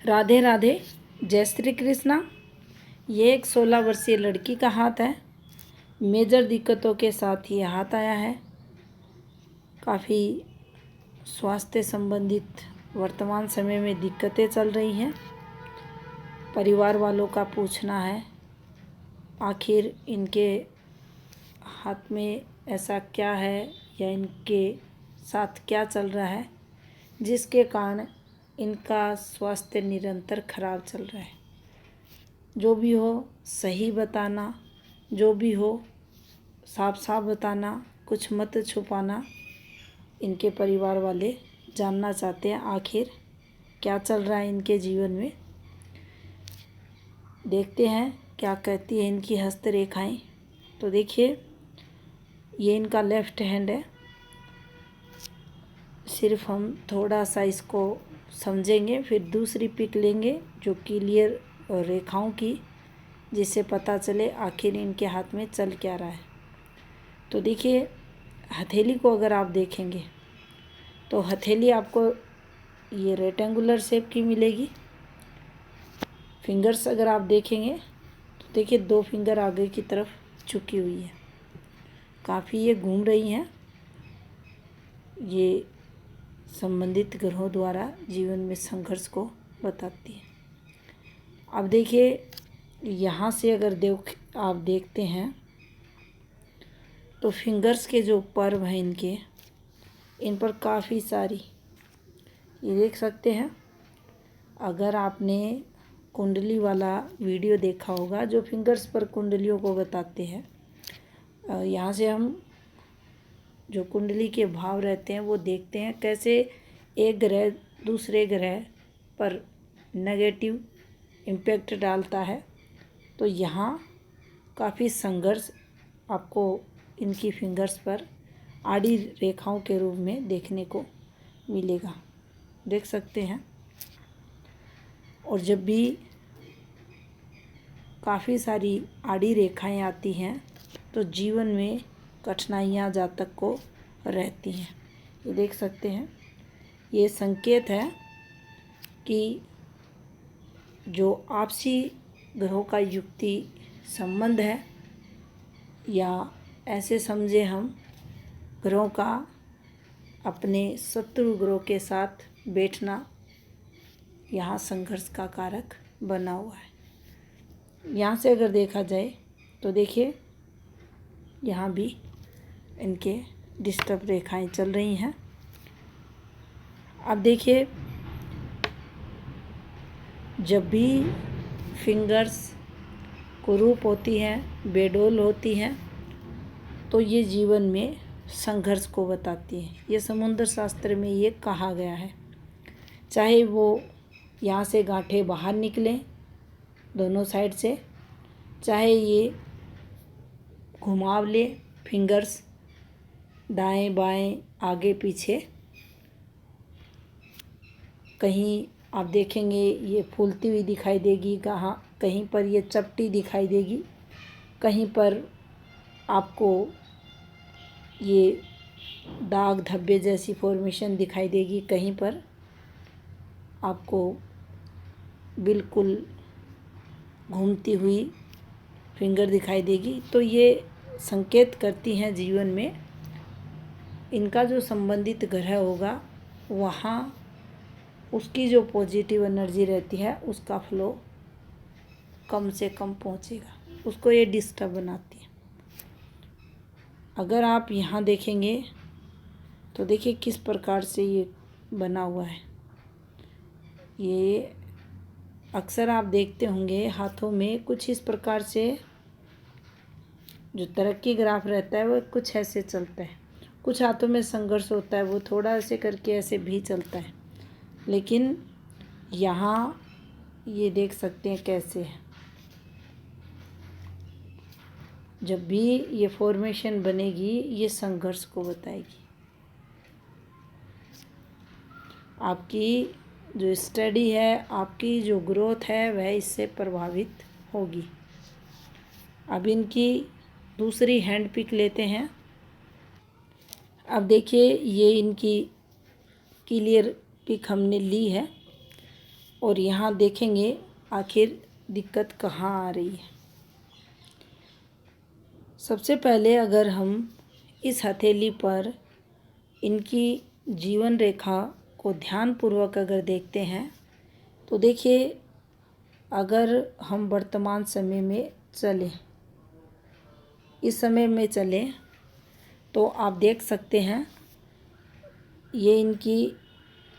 राधे राधे, जय श्री कृष्णा। ये एक 16 वर्षीय लड़की का हाथ है। मेजर दिक्कतों के साथ ये हाथ आया है। काफ़ी स्वास्थ्य संबंधित वर्तमान समय में दिक्कतें चल रही हैं। परिवार वालों का पूछना है आखिर इनके हाथ में ऐसा क्या है या इनके साथ क्या चल रहा है जिसके कारण इनका स्वास्थ्य निरंतर खराब चल रहा है। जो भी हो सही बताना, जो भी हो साफ साफ बताना, कुछ मत छुपाना। इनके परिवार वाले जानना चाहते हैं आखिर क्या चल रहा है इनके जीवन में। देखते हैं क्या कहती है इनकी हस्तरेखाएं। तो देखिए, ये इनका लेफ्ट हैंड है। सिर्फ हम थोड़ा सा इसको समझेंगे, फिर दूसरी पिक लेंगे जो क्लियर रेखाओं की, जिससे पता चले आखिर इनके हाथ में चल क्या रहा है। तो देखिए, हथेली को अगर आप देखेंगे तो हथेली आपको ये रेक्टेंगुलर शेप की मिलेगी। फिंगर्स अगर आप देखेंगे तो देखिए 2 फिंगर आगे की तरफ झुकी हुई है। काफ़ी ये घूम रही हैं। ये संबंधित ग्रहों द्वारा जीवन में संघर्ष को बताती है। अब देखिए, यहाँ से अगर आप देखते हैं तो फिंगर्स के जो पर्व हैं इनके, इन पर काफ़ी सारी ये देख सकते हैं। अगर आपने कुंडली वाला वीडियो देखा होगा जो फिंगर्स पर कुंडलियों को बताते हैं, यहाँ से हम जो कुंडली के भाव रहते हैं वो देखते हैं कैसे एक ग्रह दूसरे ग्रह पर नेगेटिव इम्पैक्ट डालता है। तो यहाँ काफ़ी संघर्ष आपको इनकी फिंगर्स पर आड़ी रेखाओं के रूप में देखने को मिलेगा, देख सकते हैं। और जब भी काफ़ी सारी आड़ी रेखाएं आती हैं तो जीवन में कठिनाइयाँ जातक को रहती हैं। ये देख सकते हैं। ये संकेत है कि जो आपसी ग्रहों का युक्ति संबंध है, या ऐसे समझे हम ग्रहों का अपने शत्रु ग्रहों के साथ बैठना, यहाँ संघर्ष का कारक बना हुआ है। यहाँ से अगर देखा जाए तो देखिए, यहाँ भी इनके डिस्टर्ब रेखाएं चल रही हैं। अब देखिए, जब भी फिंगर्स कुरूप होती हैं, बेडोल होती हैं, तो ये जीवन में संघर्ष को बताती है। ये समुद्र शास्त्र में ये कहा गया है। चाहे वो यहाँ से गांठें बाहर निकलें दोनों साइड से, चाहे ये घुमाव ले फिंगर्स दाएं बाएं आगे पीछे, कहीं आप देखेंगे ये फूलती हुई दिखाई देगी, कहीं पर ये चपटी दिखाई देगी, कहीं पर आपको ये दाग धब्बे जैसी फॉर्मेशन दिखाई देगी, कहीं पर आपको बिल्कुल घूमती हुई फिंगर दिखाई देगी। तो ये संकेत करती हैं जीवन में इनका जो संबंधित ग्रह होगा वहाँ उसकी जो पॉजिटिव एनर्जी रहती है उसका फ्लो कम से कम पहुँचेगा, उसको ये डिस्टर्ब बनाती है। अगर आप यहाँ देखेंगे तो देखिए किस प्रकार से ये बना हुआ है। ये अक्सर आप देखते होंगे हाथों में कुछ इस प्रकार से जो तरक्की ग्राफ रहता है वो कुछ ऐसे चलता है। कुछ हाथों में संघर्ष होता है, वो थोड़ा ऐसे करके ऐसे भी चलता है। लेकिन यहाँ ये देख सकते हैं कैसे है। जब भी ये फॉर्मेशन बनेगी ये संघर्ष को बताएगी। आपकी जो स्टडी है, आपकी जो ग्रोथ है वह इससे प्रभावित होगी। अब इनकी दूसरी हैंड पिक लेते हैं। अब देखिए, ये इनकी क्लियर पिक हमने ली है। और यहाँ देखेंगे आखिर दिक्कत कहाँ आ रही है। सबसे पहले अगर हम इस हथेली पर इनकी जीवन रेखा को ध्यानपूर्वक अगर देखते हैं तो देखिए, अगर हम वर्तमान समय में चलें, इस समय में चलें तो आप देख सकते हैं ये इनकी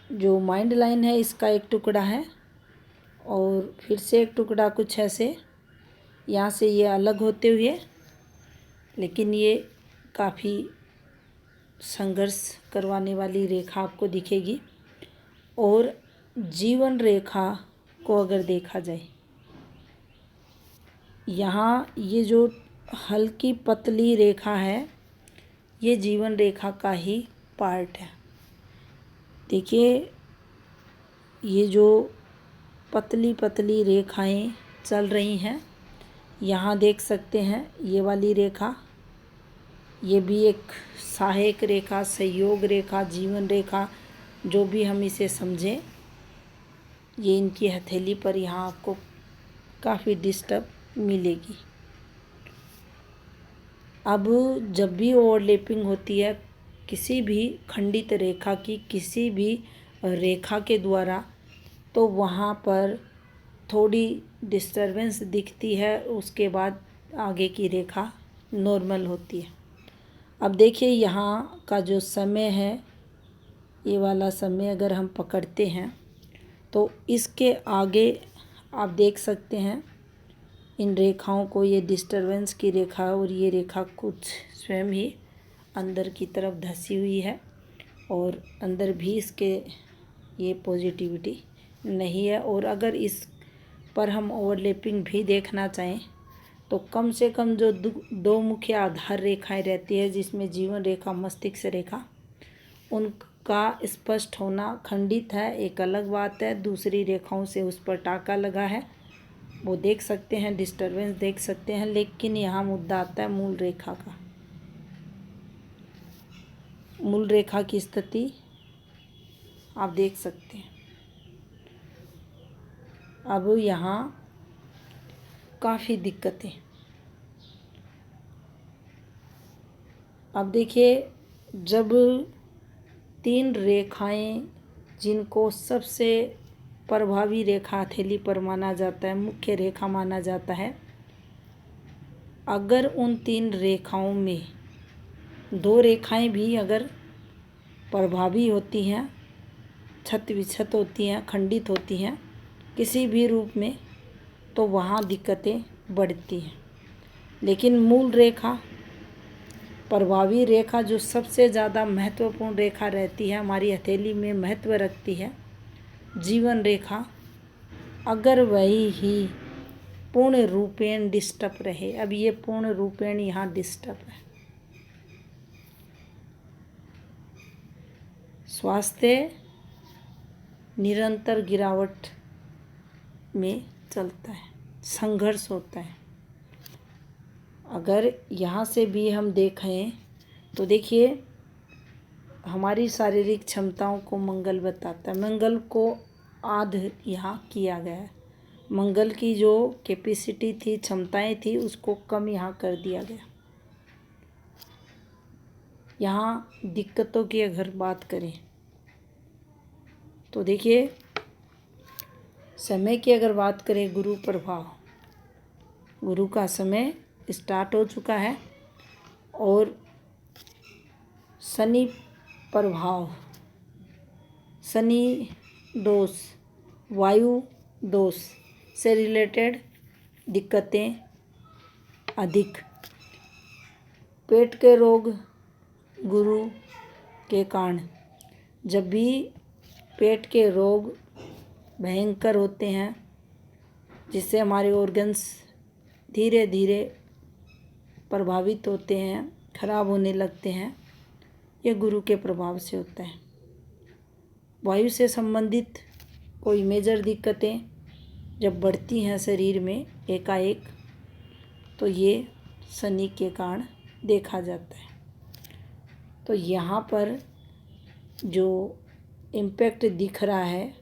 जो माइंड लाइन है इसका एक टुकड़ा है और फिर से एक टुकड़ा कुछ ऐसे यहाँ से ये अलग होते हुए, लेकिन ये काफ़ी संघर्ष करवाने वाली रेखा आपको दिखेगी। और जीवन रेखा को अगर देखा जाए, यहाँ ये जो हल्की पतली रेखा है ये जीवन रेखा का ही पार्ट है। देखिए, ये जो पतली पतली रेखाएं चल रही हैं, यहाँ देख सकते हैं ये वाली रेखा, ये भी एक सहायक रेखा, सहयोग रेखा, जीवन रेखा, जो भी हम इसे समझें, ये इनकी हथेली पर यहाँ आपको काफ़ी डिस्टर्ब मिलेगी। अब जब भी ओवरलैपिंग होती है किसी भी खंडित रेखा की, किसी भी रेखा के द्वारा, तो वहाँ पर थोड़ी डिस्टरबेंस दिखती है, उसके बाद आगे की रेखा नॉर्मल होती है। अब देखिए, यहाँ का जो समय है, ये वाला समय अगर हम पकड़ते हैं तो इसके आगे आप देख सकते हैं इन रेखाओं को, ये डिस्टरबेंस की रेखा और ये रेखा कुछ स्वयं ही अंदर की तरफ धसी हुई है और अंदर भी इसके ये पॉजिटिविटी नहीं है। और अगर इस पर हम ओवरलैपिंग भी देखना चाहें तो कम से कम जो दो मुख्य आधार रेखाएं रहती है, जिसमें जीवन रेखा, मस्तिष्क रेखा, उनका स्पष्ट होना खंडित है, एक अलग बात है। दूसरी रेखाओं से उस पर टाका लगा है, वो देख सकते हैं, डिस्टरबेंस देख सकते हैं। लेकिन यहाँ मुद्दा आता है मूल रेखा का। मूल रेखा की स्थिति आप देख सकते हैं। अब यहाँ काफ़ी दिक्कतें। अब देखिए, जब तीन रेखाएं जिनको सबसे प्रभावी रेखा हथेली पर माना जाता है, मुख्य रेखा माना जाता है, अगर उन तीन रेखाओं में दो रेखाएं भी अगर प्रभावी होती हैं, छत विछत होती हैं, खंडित होती हैं किसी भी रूप में, तो वहाँ दिक्कतें बढ़ती हैं। लेकिन मूल रेखा, प्रभावी रेखा, जो सबसे ज़्यादा महत्वपूर्ण रेखा रहती है, हमारी हथेली में महत्व रखती है, जीवन रेखा, अगर वही ही पूर्ण रूपेण डिस्टर्ब रहे, अब ये पूर्ण रूपेण यहाँ डिस्टर्ब है, स्वास्थ्य निरंतर गिरावट में चलता है, संघर्ष होता है। अगर यहाँ से भी हम देखें तो देखिए, हमारी शारीरिक क्षमताओं को मंगल बताता है, मंगल को आध यहाँ किया गया है, मंगल की जो कैपेसिटी थी, क्षमताएं थी, उसको कम यहाँ कर दिया गया। यहाँ दिक्कतों की अगर बात करें तो देखिए, समय की अगर बात करें, गुरु प्रभाव, गुरु का समय स्टार्ट हो चुका है और शनि प्रभाव, शनि दोष, वायु दोष से रिलेटेड दिक्कतें अधिक, पेट के रोग गुरु के कारण, जब भी पेट के रोग भयंकर होते हैं, जिससे हमारे ऑर्गन्स धीरे धीरे प्रभावित होते हैं, खराब होने लगते हैं, ये गुरु के प्रभाव से होता है। वायु से संबंधित कोई मेजर दिक्कतें जब बढ़ती हैं शरीर में एकाएक, तो ये शनि के कारण देखा जाता है। तो यहाँ पर जो इम्पैक्ट दिख रहा है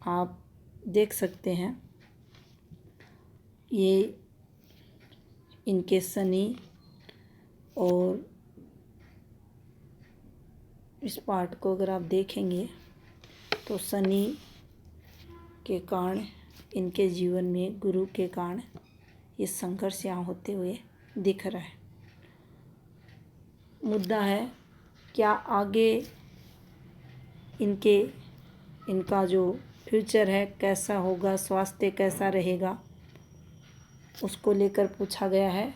आप देख सकते हैं ये इनके शनि और इस पार्ट को अगर आप देखेंगे तो शनि के कारण इनके जीवन में गुरु के कारण ये संघर्ष यहाँ होते हुए दिख रहा है। मुद्दा है क्या आगे इनका जो फ्यूचर है कैसा होगा, स्वास्थ्य कैसा रहेगा, उसको लेकर पूछा गया है।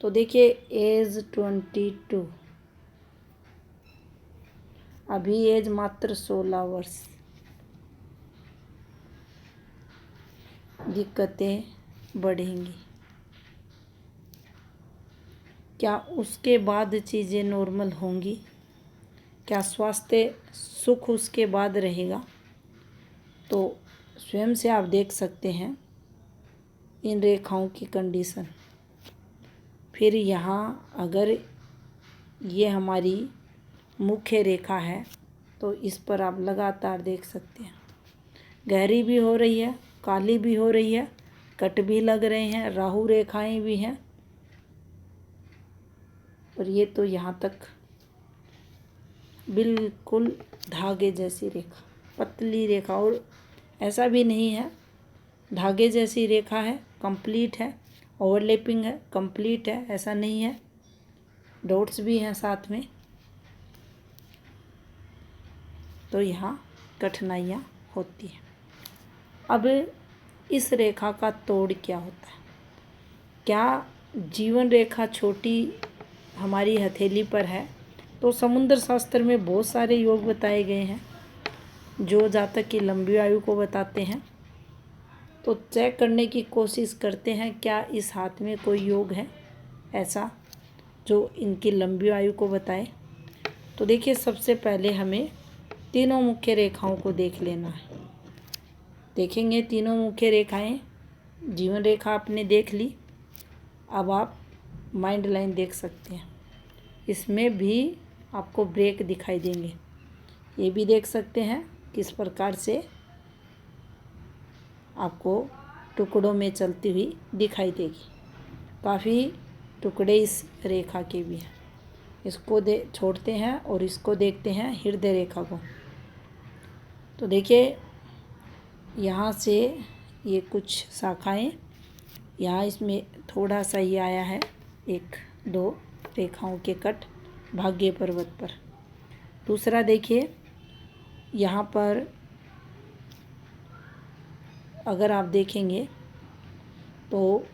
तो देखिए एज 22, अभी एज मात्र 16 वर्ष, दिक्कतें बढ़ेंगी। क्या उसके बाद चीज़ें नॉर्मल होंगी? क्या स्वास्थ्य सुख उसके बाद रहेगा? तो स्वयं से आप देख सकते हैं इन रेखाओं की कंडीशन। फिर यहाँ अगर ये हमारी मुख्य रेखा है तो इस पर आप लगातार देख सकते हैं गहरी भी हो रही है, काली भी हो रही है, कट भी लग रहे हैं, राहु रेखाएं भी हैं। और ये तो यहाँ तक बिल्कुल धागे जैसी रेखा, पतली रेखा, और ऐसा भी नहीं है धागे जैसी रेखा है, कंप्लीट है, ओवरलैपिंग है, कंप्लीट है, ऐसा नहीं है, डॉट्स भी हैं साथ में। तो यहाँ कठिनाइयाँ होती हैं। अब इस रेखा का तोड़ क्या होता है? क्या जीवन रेखा छोटी हमारी हथेली पर है तो समुद्र शास्त्र में बहुत सारे योग बताए गए हैं जो जातक की लंबी आयु को बताते हैं। तो चेक करने की कोशिश करते हैं क्या इस हाथ में कोई योग है ऐसा जो इनकी लंबी आयु को बताए। तो देखिए सबसे पहले हमें तीनों मुख्य रेखाओं को देख लेना है। देखेंगे तीनों मुख्य रेखाएं, जीवन रेखा आपने देख ली, अब आप माइंड लाइन देख सकते हैं। इसमें भी आपको ब्रेक दिखाई देंगे, ये भी देख सकते हैं किस प्रकार से आपको टुकड़ों में चलती हुई दिखाई देगी। काफ़ी टुकड़े इस रेखा के भी हैं। इसको छोड़ते हैं और इसको देखते हैं हृदय रेखा को। तो देखिए यहाँ से ये कुछ शाखाएं, यहाँ इसमें थोड़ा सा ये आया है, 1-2 रेखाओं के कट भाग्य पर्वत पर। दूसरा देखिए यहाँ पर अगर आप देखेंगे तो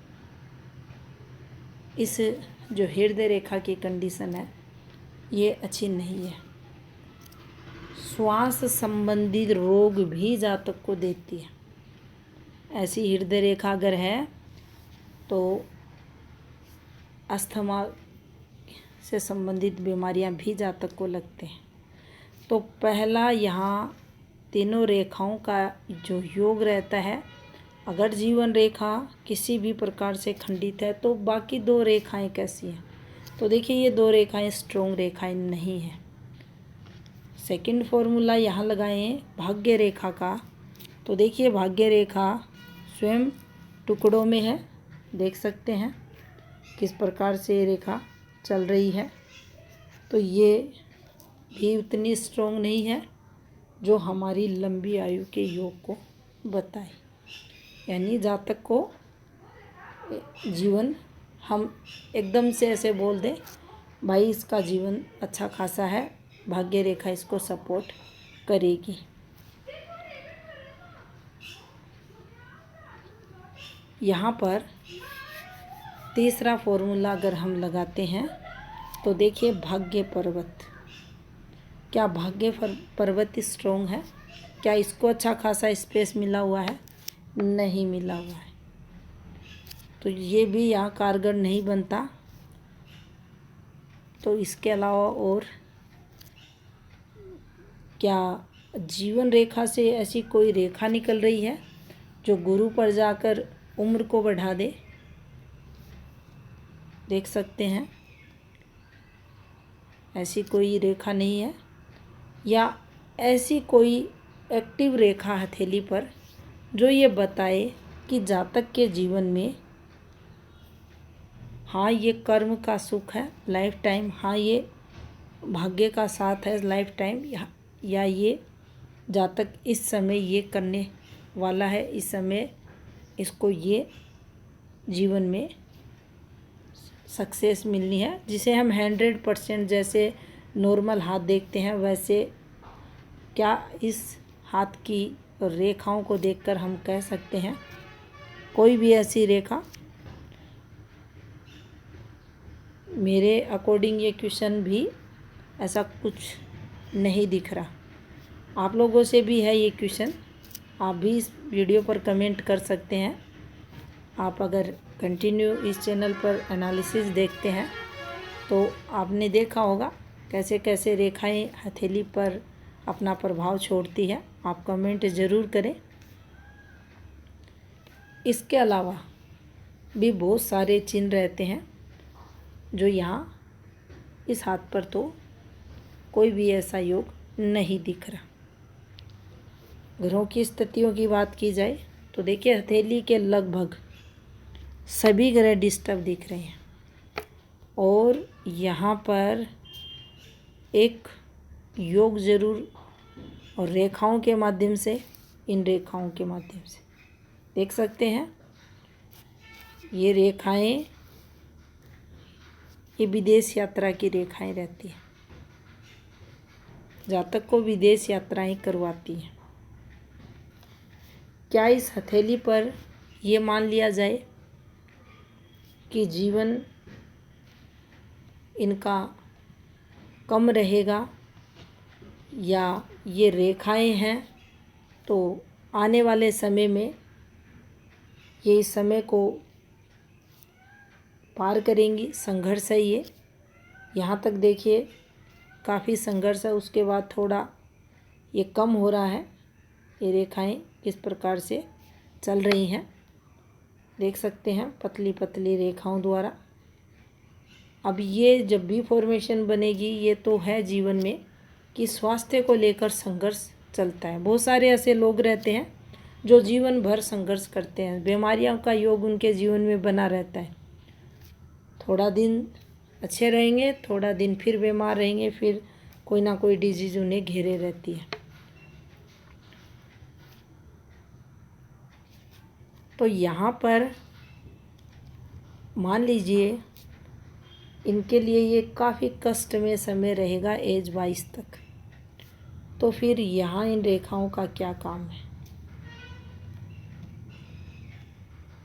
इस जो हृदय रेखा की कंडीशन है ये अच्छी नहीं है। श्वास संबंधी रोग भी जातक को देती है। ऐसी हृदय रेखा अगर है तो अस्थमा से संबंधित बीमारियां भी जातक को लगते हैं। तो पहला यहाँ तीनों रेखाओं का जो योग रहता है, अगर जीवन रेखा किसी भी प्रकार से खंडित है तो बाकी 2 रेखाएं कैसी हैं? तो देखिए ये 2 रेखाएं स्ट्रोंग रेखाएं नहीं हैं। सेकंड फॉर्मूला यहाँ लगाएं भाग्य रेखा का। तो देखिए भाग्य रेखा स्वयं टुकड़ों में है, देख सकते हैं किस प्रकार से ये रेखा चल रही है। तो ये भी उतनी स्ट्रोंग नहीं है जो हमारी लंबी आयु के योग को बताए। यानी जातक को जीवन हम एकदम से ऐसे बोल दें भाई इसका जीवन अच्छा खासा है, भाग्य रेखा इसको सपोर्ट करेगी। यहाँ पर तीसरा फॉर्मूला अगर हम लगाते हैं तो देखिए भाग्य पर्वत, क्या भाग्य पर्वत स्ट्रोंग है? क्या इसको अच्छा खासा स्पेस मिला हुआ है? नहीं मिला हुआ है। तो ये भी यहाँ कारगर नहीं बनता। तो इसके अलावा और क्या जीवन रेखा से ऐसी कोई रेखा निकल रही है जो गुरु पर जाकर उम्र को बढ़ा दे? देख सकते हैं ऐसी कोई रेखा नहीं है। या ऐसी कोई एक्टिव रेखा हथेली पर जो ये बताए कि जातक के जीवन में हाँ ये कर्म का सुख है लाइफ टाइम, हाँ ये भाग्य का साथ है लाइफ टाइम, या ये जातक इस समय ये करने वाला है, इस समय इसको ये जीवन में सक्सेस मिलनी है, जिसे हम 100% जैसे नॉर्मल हाथ देखते हैं वैसे क्या इस हाथ की रेखाओं को देखकर हम कह सकते हैं कोई भी ऐसी रेखा? मेरे अकॉर्डिंग ये क्वेश्चन भी ऐसा कुछ नहीं दिख रहा। आप लोगों से भी है ये क्वेश्चन, आप भी इस वीडियो पर कमेंट कर सकते हैं। आप अगर कंटिन्यू इस चैनल पर एनालिसिस देखते हैं तो आपने देखा होगा कैसे कैसे रेखाएं हथेली पर अपना प्रभाव छोड़ती है। आप कमेंट ज़रूर करें। इसके अलावा भी बहुत सारे चिन्ह रहते हैं जो यहाँ इस हाथ पर तो कोई भी ऐसा योग नहीं दिख रहा। ग्रहों की स्थितियों की बात की जाए तो देखिए हथेली के लगभग सभी ग्रह डिस्टर्ब दिख रहे हैं और यहाँ पर एक योग ज़रूर और रेखाओं के माध्यम से, इन रेखाओं के माध्यम से देख सकते हैं ये रेखाएं, ये विदेश यात्रा की रेखाएं रहती हैं, जातक को विदेश यात्राएं करवाती हैं। क्या इस हथेली पर ये मान लिया जाए कि जीवन इनका कम रहेगा, या ये रेखाएं हैं तो आने वाले समय में ये इस समय को पार करेंगी? संघर्ष है ये, यहाँ तक देखिए काफ़ी संघर्ष है, उसके बाद थोड़ा ये कम हो रहा है। ये रेखाएं किस प्रकार से चल रही हैं देख सकते हैं पतली पतली रेखाओं द्वारा। अब ये जब भी फॉर्मेशन बनेगी ये तो है जीवन में कि स्वास्थ्य को लेकर संघर्ष चलता है। बहुत सारे ऐसे लोग रहते हैं जो जीवन भर संघर्ष करते हैं, बीमारियों का योग उनके जीवन में बना रहता है। थोड़ा दिन अच्छे रहेंगे, थोड़ा दिन फिर बीमार रहेंगे, फिर कोई ना कोई डिजीज़ उन्हें घेरे रहती है। तो यहाँ पर मान लीजिए इनके लिए ये काफ़ी कष्ट में समय रहेगा एज 22 तक, तो फिर यहाँ इन रेखाओं का क्या काम है?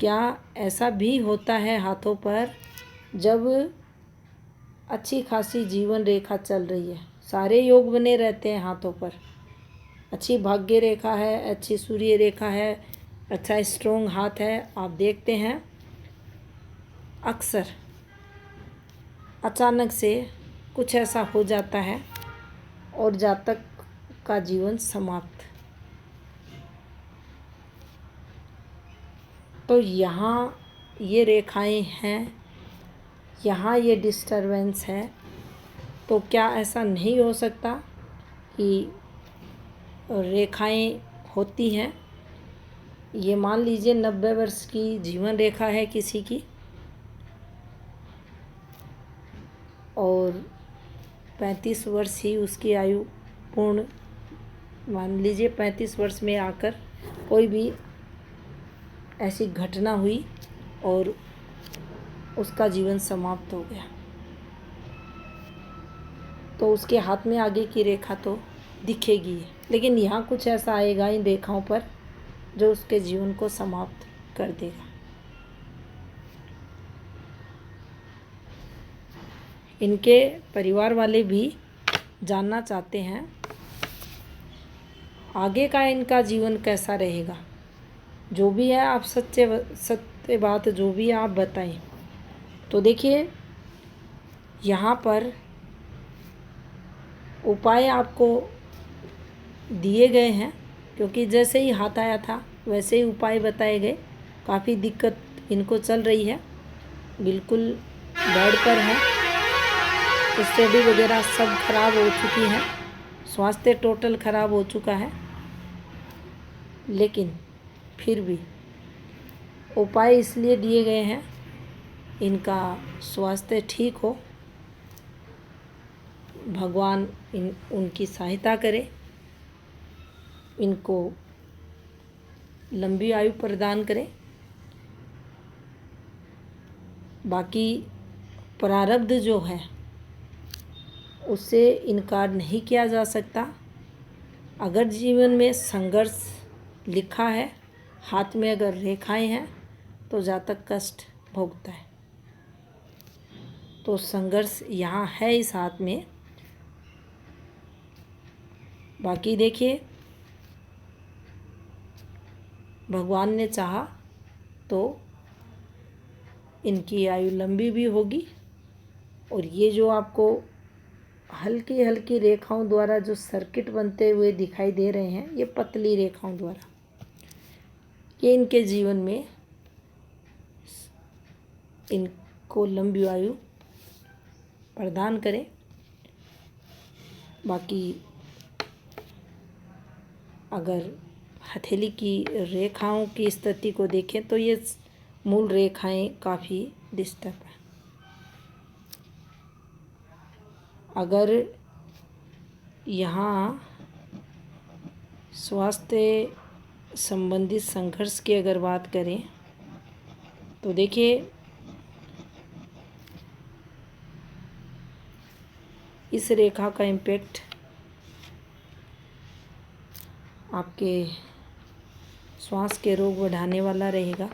क्या ऐसा भी होता है हाथों पर जब अच्छी खासी जीवन रेखा चल रही है, सारे योग बने रहते हैं हाथों पर, अच्छी भाग्य रेखा है, अच्छी सूर्य रेखा है, अच्छा स्ट्रोंग हाथ है, आप देखते हैं अक्सर अचानक से कुछ ऐसा हो जाता है और जातक का जीवन समाप्त। तो यहाँ ये रेखाएं हैं, यहाँ ये डिस्टरबेंस है, तो क्या ऐसा नहीं हो सकता कि रेखाएं होती हैं? ये मान लीजिए 90 वर्ष की जीवन रेखा है किसी की और 35 वर्ष ही उसकी आयु पूर्ण, मान लीजिए 35 वर्ष में आकर कोई भी ऐसी घटना हुई और उसका जीवन समाप्त हो गया, तो उसके हाथ में आगे की रेखा तो दिखेगी, लेकिन यहाँ कुछ ऐसा आएगा इन रेखाओं पर जो उसके जीवन को समाप्त कर देगा। इनके परिवार वाले भी जानना चाहते हैं आगे का इनका जीवन कैसा रहेगा। जो भी है आप सत्य बात जो भी आप बताएं। तो देखिए यहाँ पर उपाय आपको दिए गए हैं, क्योंकि जैसे ही हाथ आया था वैसे ही उपाय बताए गए। काफ़ी दिक्कत इनको चल रही है, बिल्कुल बेड पर है, स्टडी वगैरह सब खराब हो चुकी है, स्वास्थ्य टोटल खराब हो चुका है। लेकिन फिर भी उपाय इसलिए दिए गए हैं इनका स्वास्थ्य ठीक हो, भगवान उनकी सहायता करे, इनको लंबी आयु प्रदान करे। बाकी प्रारब्ध जो है उससे इनकार नहीं किया जा सकता। अगर जीवन में संघर्ष लिखा है, हाथ में अगर रेखाएं हैं, तो जातक कष्ट भोगता है। तो संघर्ष यहाँ है इस हाथ में। बाकी देखिए, भगवान ने चाहा तो इनकी आयु लंबी भी होगी। और ये जो आपको हल्की हल्की रेखाओं द्वारा जो सर्किट बनते हुए दिखाई दे रहे हैं, ये पतली रेखाओं द्वारा, ये इनके जीवन में इनको लंबी आयु प्रदान करें। बाकी अगर हथेली की रेखाओं की स्थिति को देखें तो ये मूल रेखाएं काफ़ी डिस्टर्ब हैं। अगर यहाँ स्वास्थ्य संबंधित संघर्ष की अगर बात करें तो देखिए, इस रेखा का इम्पैक्ट आपके श्वास के रोग बढ़ाने वाला रहेगा।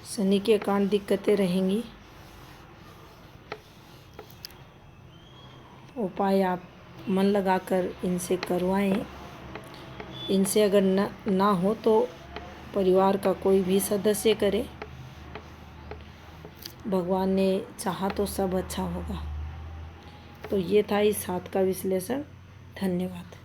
शनि के कारण दिक्कतें रहेंगी। उपाय आप मन लगाकर इनसे करवाएं। इनसे अगर ना हो तो परिवार का कोई भी सदस्य करे। भगवान ने चाहा तो सब अच्छा होगा। तो ये था इस हाथ का विश्लेषण। धन्यवाद।